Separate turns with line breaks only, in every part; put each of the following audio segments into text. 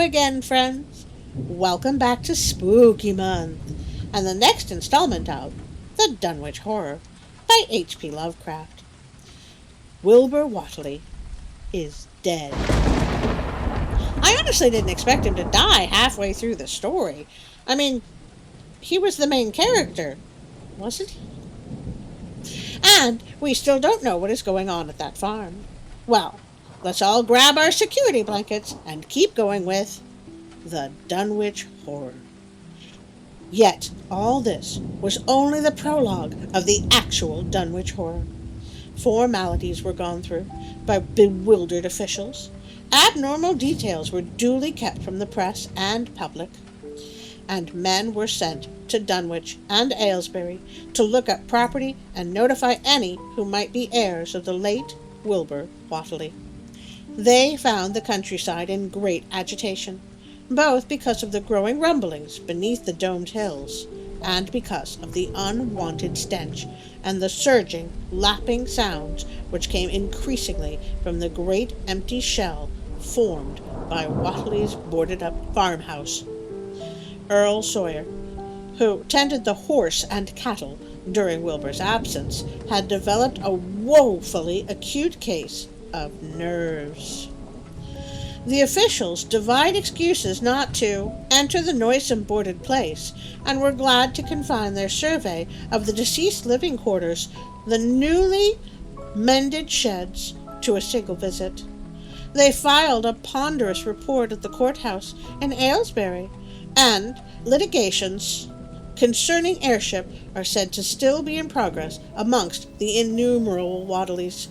again, friends. Welcome back to Spooky Month, and the next installment of The Dunwich Horror by H.P. Lovecraft. Wilbur Whately is dead. I honestly didn't expect him to die halfway through the story. I mean, he was the main character, wasn't he? And we still don't know what is going on at that farm. Well, let's all grab our security blankets and keep going with the Dunwich Horror. Yet all this was only the prologue of the actual Dunwich Horror. Formalities were gone through by bewildered officials. Abnormal details were duly kept from the press and public. And men were sent to Dunwich and Aylesbury to look up property and notify any who might be heirs of the late Wilbur Whately. They found the countryside in great agitation, both because of the growing rumblings beneath the domed hills, and because of the unwanted stench and the surging, lapping sounds which came increasingly from the great empty shell formed by Whately's boarded-up farmhouse. Earl Sawyer, who tended the horse and cattle during Wilbur's absence, had developed a woefully acute case of nerves. The officials devide excuses not to enter the noisome boarded place, and were glad to confine their survey of the deceased living quarters, the newly mended sheds, to a single visit. They filed a ponderous report at the courthouse in Aylesbury, and litigations concerning heirship are said to still be in progress amongst the innumerable Whatlys,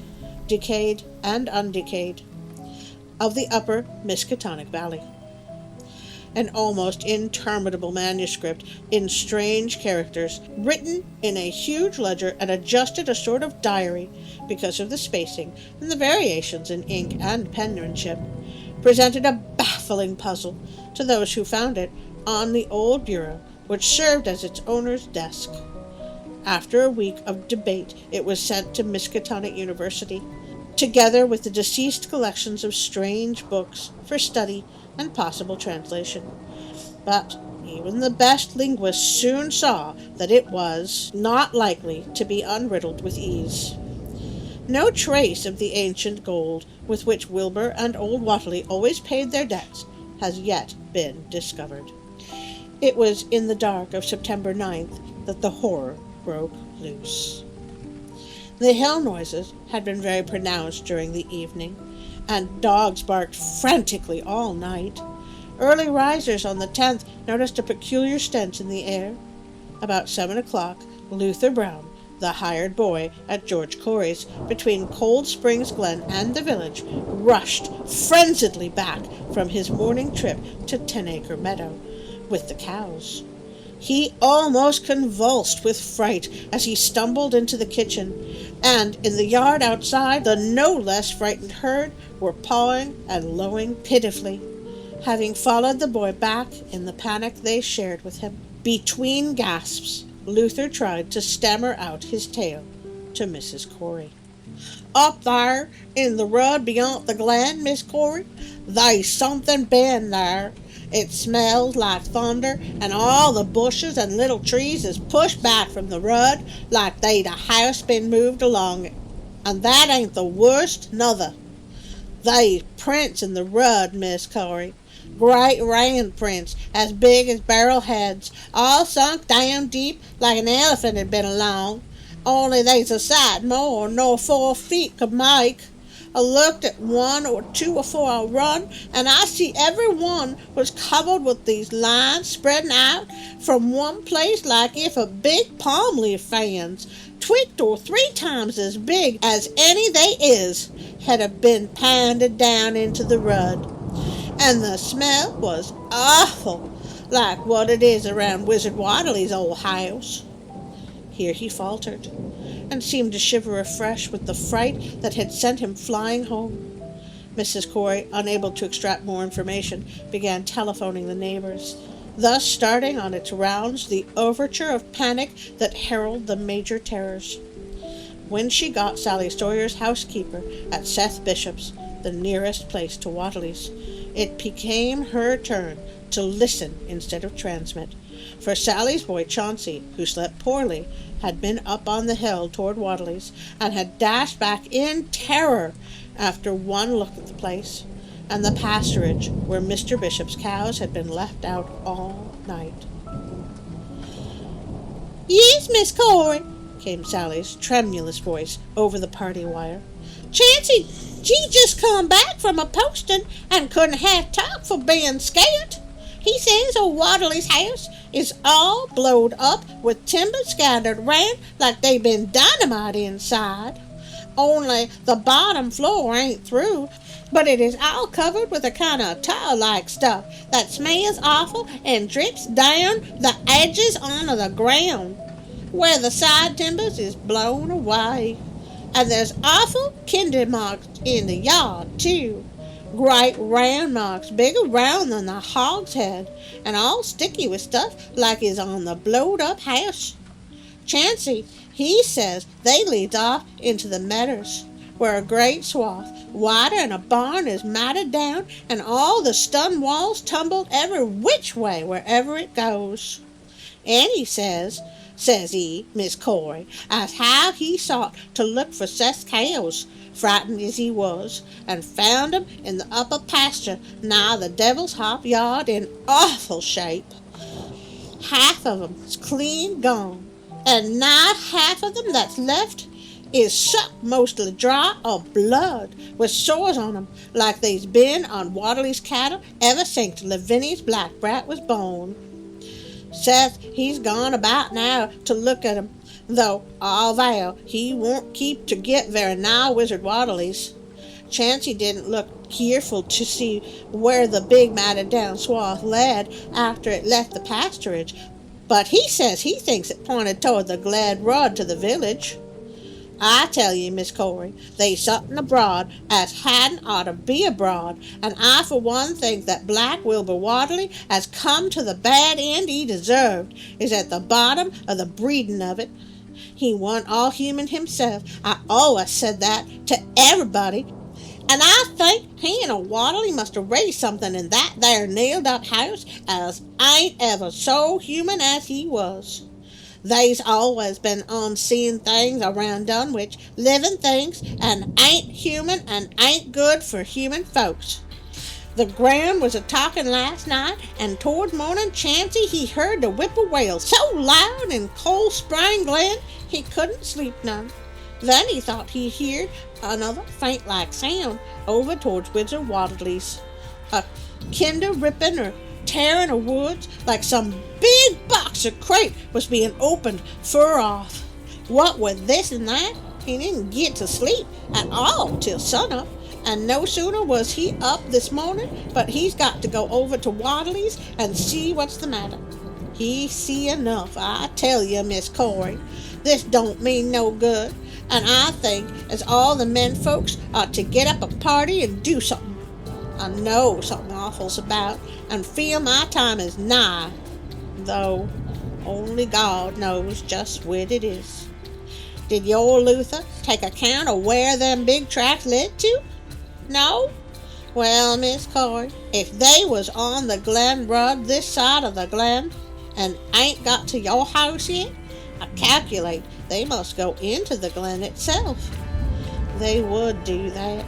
decayed and undecayed, of the upper Miskatonic Valley. An almost interminable manuscript in strange characters, written in a huge ledger and adjusted a sort of diary because of the spacing and the variations in ink and penmanship, presented a baffling puzzle to those who found it on the old bureau which served as its owner's desk. After a week of debate, it was sent to Miskatonic University, together with the deceased collections of strange books for study and possible translation. But even the best linguists soon saw that it was not likely to be unriddled with ease. No trace of the ancient gold with which Wilbur and old Whately always paid their debts has yet been discovered. It was in the dark of September 9th that the horror broke loose. The hill noises had been very pronounced during the evening, and dogs barked frantically all night. Early risers on the 10th noticed a peculiar stench in the air. About 7 o'clock, Luther Brown, the hired boy at George Corey's between Cold Springs Glen and the village, rushed frenziedly back from his morning trip to 10-Acre Meadow with the cows. He almost convulsed with fright as he stumbled into the kitchen, and in the yard outside the no less frightened herd were pawing and lowing pitifully, having followed the boy back in the panic they shared with him. Between gasps, Luther tried to stammer out his tale to Mrs. Corey. "Up there in the road beyond the glen, Miss Corey, they's something been there. It smells like thunder, and all the bushes and little trees is pushed back from the road like they'd a house been moved along it. And that ain't the worst, nother. They's prints in the road, Miss Corey. Great round prints, as big as barrel heads, all sunk down deep like an elephant had been along. Only they's a sight more nor 4 feet could make. I looked at 1 or 2 afore I run, and I see every one was covered with these lines spreading out from one place like if a big palm leaf fans, 2 or 3 times as big as any they is, had a been pounded down into the road. And the smell was awful, like what it is around Wizard Whately's old house." Here he faltered, and seemed to shiver afresh with the fright that had sent him flying home. Mrs. Corey, unable to extract more information, began telephoning the neighbors, thus starting on its rounds the overture of panic that heralded the major terrors. When she got Sally Sawyer's housekeeper at Seth Bishop's, the nearest place to Whately's, It became her turn to listen instead of transmit, for Sally's boy Chauncey, who slept poorly, had been up on the hill toward Wadley's, and had dashed back in terror after one look at the place, and the pasturage where Mr. Bishop's cows had been left out all night. "Yes, Miss Corey," came Sally's tremulous voice over the party wire. "Chancey, she just come back from a posting and couldn't half talk for being scared. He says old Wadley's house is all blowed up with timber scattered round like they been dynamite inside. Only the bottom floor ain't through, but it is all covered with a kind of tar-like stuff that smells awful and drips down the edges onto the ground, where the side timbers is blown away. And there's awful kinder marks in the yard, too. Great round marks, bigger round than the hogshead, and all sticky with stuff like is on the blowed-up house. Chancey, he says they leads off into the meadows, where a great swath, wider than a barn, is matted down, and all the stone walls tumbled every which way wherever it goes. And he says he, Miss Corey, as how he sought to look for ses cows, frightened as he was, and found 'em in the upper pasture nigh the Devil's Hop yard in awful shape. Half of 'em's clean gone, and nigh half of them that's left is sucked mostly dry of blood, with sores on 'em like they's been on Wadley's cattle ever since Lavinia's black brat was born. Seth, he's gone about now to look at 'em, though I'll vow he won't keep to get very nigh Wizard Wadley's. Chancey didn't look careful to see where the big matted down swath led after it left the pasturage, but he says he thinks it pointed toward the glad road to the village. I tell you, Miss Corey, they's something abroad as hadn't ought to be abroad, and I for one think that Black Wilbur Wadley has come to the bad end he deserved, is at the bottom of the breeding of it. He warn't all human himself. I always said that to everybody, and I think he and a Wadley must have raised something in that there nailed-up house as ain't ever so human as he was. They's always been unseen things around Dunwich, living things, and ain't human and ain't good for human folks. The ground was a-talking last night, and toward morning Chancey he heard the whippoorwill so loud in Cold Spring Glen he couldn't sleep none. Then he thought he heard another faint-like sound over towards Wizard Wadley's, a kinder ripping or tearing of woods like some big box or crate was being opened fur off. What with this and that, he didn't get to sleep at all till sunup, and no sooner was he up this morning but he's got to go over to Wadley's and see what's the matter. He see enough, I tell you, Miss Corey. This don't mean no good, and I think as all the men folks ought to get up a party and do something. I know something awful's about, and feel my time is nigh, though only God knows just what it is. Did your Luther take account of where them big tracks led to? No? Well, Miss Corey, if they was on the Glen Road this side of the Glen, and ain't got to your house yet, I calculate they must go into the Glen itself. They would do that.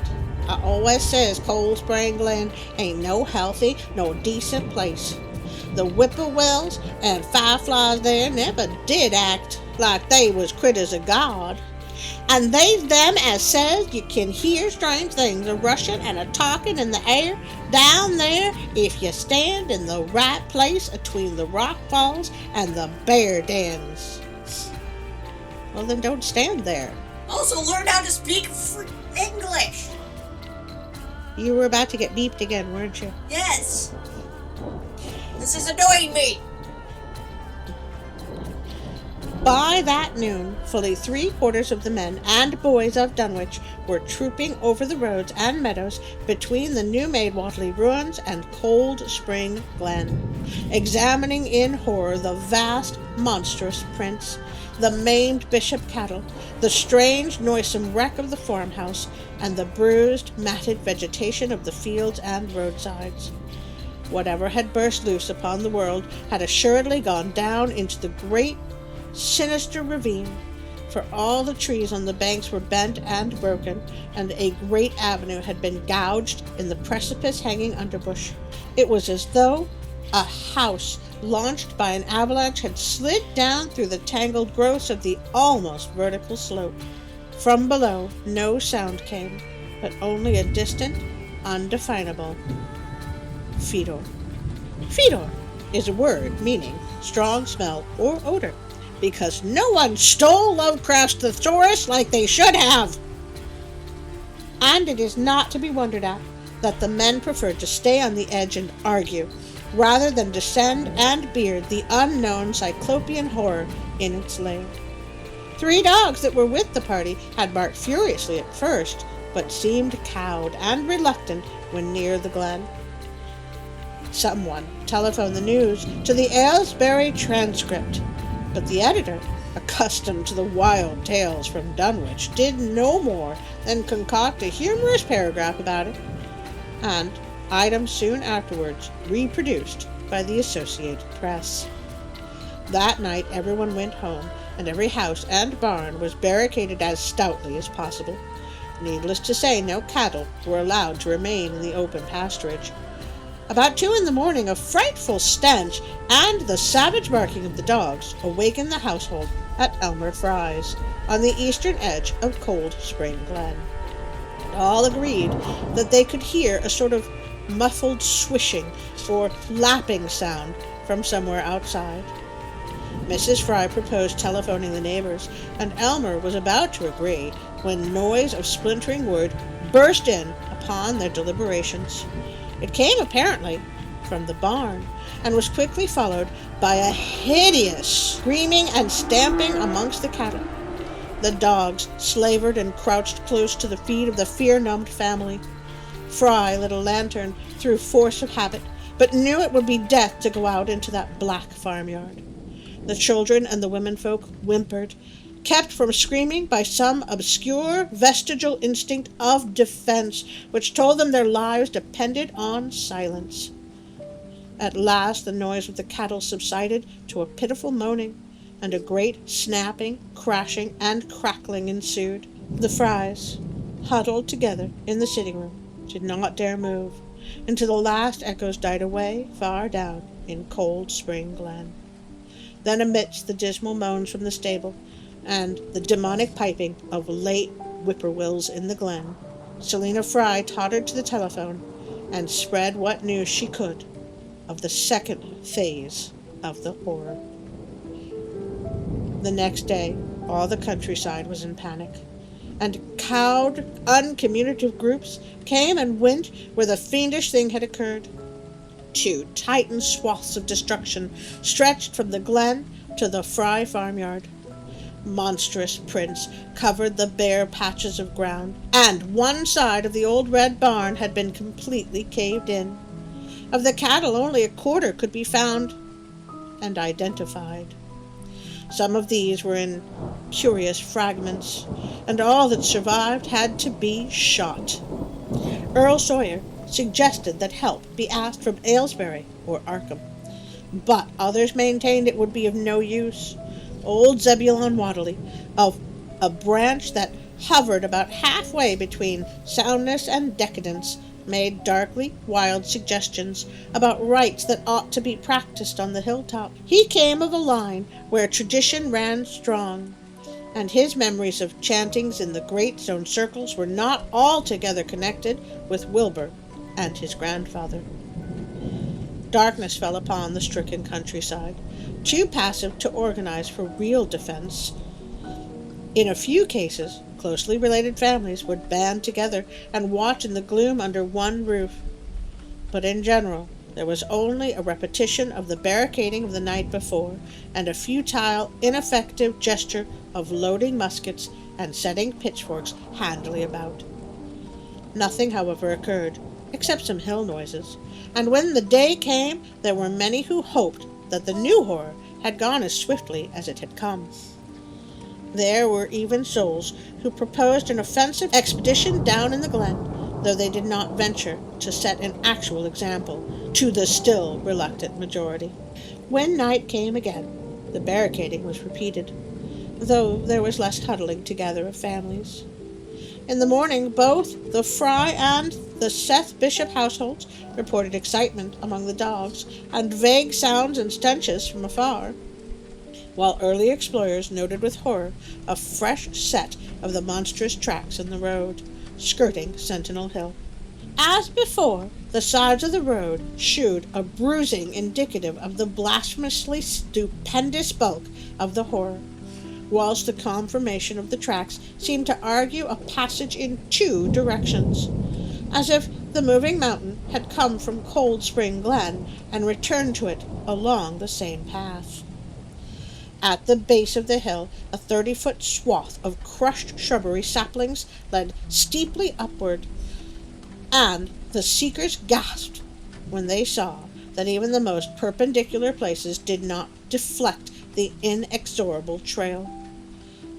I always says Cold Spring Glen ain't no healthy nor decent place. The whippoorwills and fireflies there never did act like they was critters of God. And they's them as says you can hear strange things a-rushing and a-talking in the air down there if you stand in the right place between the rock falls and the bear dens. Well, then don't stand there.
Also learn how to speak English.
You were about to get beeped again, weren't you?
Yes. This is annoying me.
By that noon, fully 3/4 of the men and boys of Dunwich were trooping over the roads and meadows between the new-made Wadley ruins and Cold Spring Glen, examining in horror the vast monstrous prints, the maimed bishop cattle, the strange, noisome wreck of the farmhouse, and the bruised, matted vegetation of the fields and roadsides. Whatever had burst loose upon the world had assuredly gone down into the great, sinister ravine, for all the trees on the banks were bent and broken, and a great avenue had been gouged in the precipice-hanging underbush. It was as though a house launched by an avalanche had slid down through the tangled growths of the almost vertical slope. From below no sound came, but only a distant, undefinable fedor. Fedor is a word meaning strong smell or odor, because no one stole Lovecraft's thesaurus like they should have. And it is not to be wondered at that the men preferred to stay on the edge and argue, rather than descend and beard the unknown cyclopean horror in its lair. 3 dogs that were with the party had barked furiously at first, but seemed cowed and reluctant when near the glen. Someone telephoned the news to the Aylesbury Transcript, but the editor, accustomed to the wild tales from Dunwich, did no more than concoct a humorous paragraph about it, and items soon afterwards reproduced by the Associated Press. That night everyone went home, and every house and barn was barricaded as stoutly as possible. Needless to say, no cattle were allowed to remain in the open pasturage. About 2 a.m, a frightful stench and the savage barking of the dogs awakened the household at Elmer Fry's, on the eastern edge of Cold Spring Glen. All agreed that they could hear a sort of muffled swishing or lapping sound from somewhere outside. Mrs. Fry proposed telephoning the neighbors, and Elmer was about to agree when noise of splintering wood burst in upon their deliberations. It came apparently from the barn, and was quickly followed by a hideous screaming and stamping amongst the cattle. The dogs slavered and crouched close to the feet of the fear-numbed family. Fry lit a lantern through force of habit, but knew it would be death to go out into that black farmyard. The children and the womenfolk whimpered, kept from screaming by some obscure vestigial instinct of defense which told them their lives depended on silence. At last the noise of the cattle subsided to a pitiful moaning, and a great snapping, crashing, and crackling ensued. The Frys, huddled together in the sitting-room, did not dare move, until the last echoes died away far down in Cold Spring Glen. Then, amidst the dismal moans from the stable, and the demonic piping of late whippoorwills in the glen, Selina Fry tottered to the telephone and spread what news she could of the second phase of the horror. The next day, all the countryside was in panic, and cowed, uncommunicative groups came and went where the fiendish thing had occurred. 2 titan swaths of destruction stretched from the glen to the Fry farmyard. Monstrous prints covered the bare patches of ground, and one side of the old red barn had been completely caved in. Of the cattle, only a quarter could be found and identified. Some of these were in curious fragments, and all that survived had to be shot. Earl Sawyer suggested that help be asked from Aylesbury or Arkham, but others maintained it would be of no use. Old Zebulon Wadley, of a branch that hovered about halfway between soundness and decadence, made darkly wild suggestions about rites that ought to be practiced on the hilltop. He came of a line where tradition ran strong, and his memories of chantings in the great stone circles were not altogether connected with Wilbur and his grandfather. Darkness fell upon the stricken countryside, too passive to organize for real defense. In a few cases, closely related families would band together and watch in the gloom under one roof. But in general, there was only a repetition of the barricading of the night before, and a futile, ineffective gesture of loading muskets and setting pitchforks handily about. Nothing, however, occurred, except some hill noises, and when the day came, there were many who hoped that the new horror had gone as swiftly as it had come. There were even souls who proposed an offensive expedition down in the glen, though they did not venture to set an actual example to the still reluctant majority. When night came again, the barricading was repeated, though there was less huddling together of families. In the morning, both the Fry and the Seth Bishop households reported excitement among the dogs and vague sounds and stenches from afar, while early explorers noted with horror a fresh set of the monstrous tracks in the road, skirting Sentinel Hill. As before, the sides of the road shewed a bruising indicative of the blasphemously stupendous bulk of the horror, whilst the conformation of the tracks seemed to argue a passage in two directions, as if the moving mountain had come from Cold Spring Glen and returned to it along the same path. At the base of the hill, a 30-foot swath of crushed shrubbery saplings led steeply upward, and the seekers gasped when they saw that even the most perpendicular places did not deflect the inexorable trail.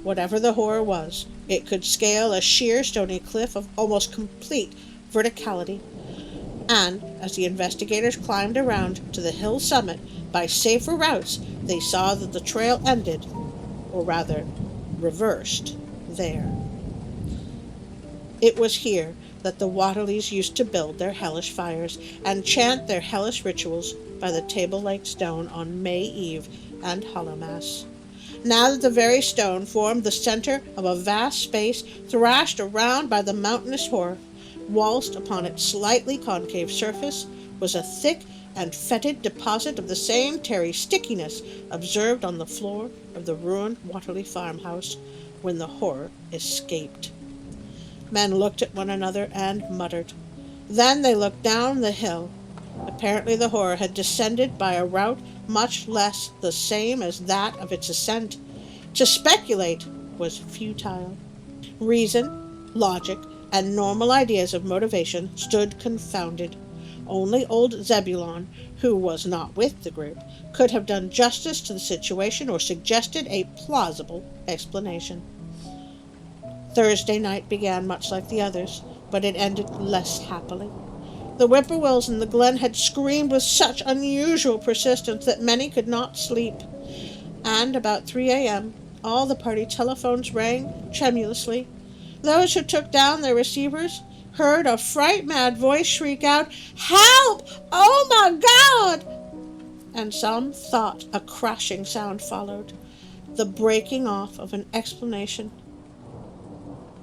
Whatever the horror was, it could scale a sheer stony cliff of almost complete verticality, and as the investigators climbed around to the hill summit by safer routes, they saw that the trail ended, or rather, reversed, there. It was here that the Watterleys used to build their hellish fires and chant their hellish rituals by the table-like stone on May Eve and Hallowmass. Now that the very stone formed the center of a vast space thrashed around by the mountainous horror, whilst upon its slightly concave surface was a thick and fetid deposit of the same tarry stickiness observed on the floor of the ruined Watterley farmhouse when the horror escaped. Men looked at one another and muttered. Then they looked down the hill. Apparently the horror had descended by a route much less the same as that of its ascent. To speculate was futile. Reason, logic, and normal ideas of motivation stood confounded. Only old Zebulon, who was not with the group, could have done justice to the situation or suggested a plausible explanation. Thursday night began much like the others, but it ended less happily. The whippoorwills in the glen had screamed with such unusual persistence that many could not sleep, and about 3 a.m. all the party telephones rang tremulously. Those who took down their receivers heard a fright-mad voice shriek out, "Help! Oh my God!" And some thought a crashing sound followed, the breaking off of an explanation.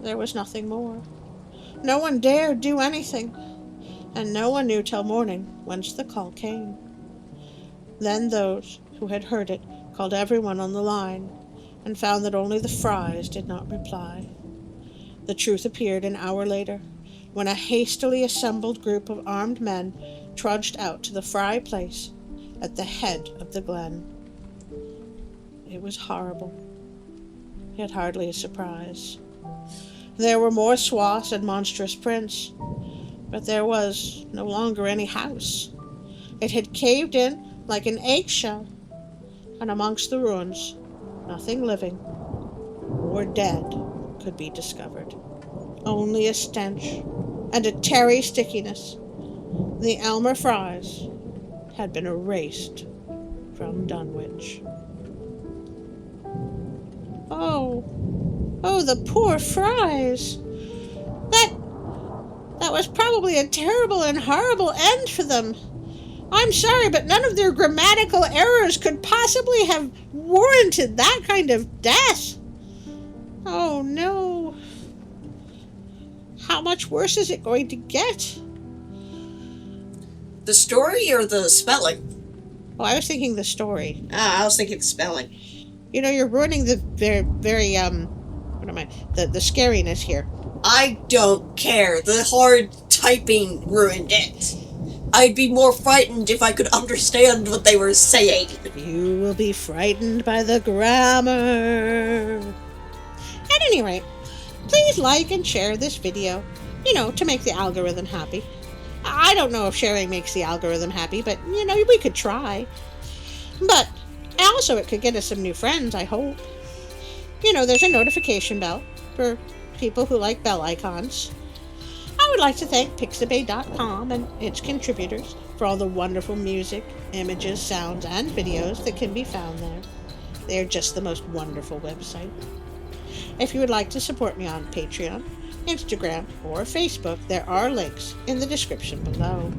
There was nothing more. No one dared do anything, and no one knew till morning whence the call came. Then those who had heard it called everyone on the line, and found that only the Frys did not reply. The truth appeared an hour later, when a hastily assembled group of armed men trudged out to the Fry place at the head of the glen. It was horrible, yet hardly a surprise. There were more swaths and monstrous prints, but there was no longer any house. It had caved in like an eggshell, and amongst the ruins, nothing living or dead could be discovered. Only a stench and a tarry stickiness. The Elmer Frys had been erased from Dunwich. Oh, the poor Frys! That was probably a terrible and horrible end for them. I'm sorry, but none of their grammatical errors could possibly have warranted that kind of death. Oh, no. How much worse is it going to get?
The story or the spelling?
Oh, I was thinking the story.
I was thinking the spelling.
You know, you're ruining the very, the scariness here.
I don't care. The hard typing ruined it. I'd be more frightened if I could understand what they were saying.
You will be frightened by the grammar. At any rate, please like and share this video, to make the algorithm happy. I don't know if sharing makes the algorithm happy, but, we could try. But Also, it could get us some new friends, I hope. You know, there's a notification bell for people who like bell icons. I would like to thank Pixabay.com and its contributors for all the wonderful music, images, sounds, and videos that can be found there. They are just the most wonderful website. If you would like to support me on Patreon, Instagram, or Facebook, there are links in the description below.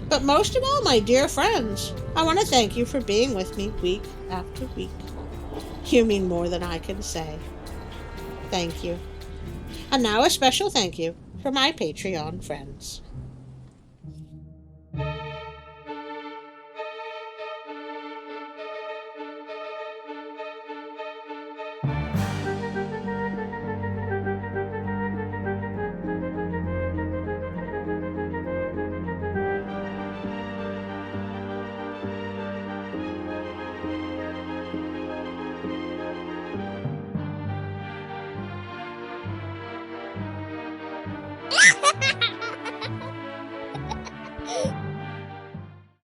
But most of all, my dear friends, I want to thank you for being with me week after week. You mean more than I can say. Thank you. And now a special thank you for my Patreon friends.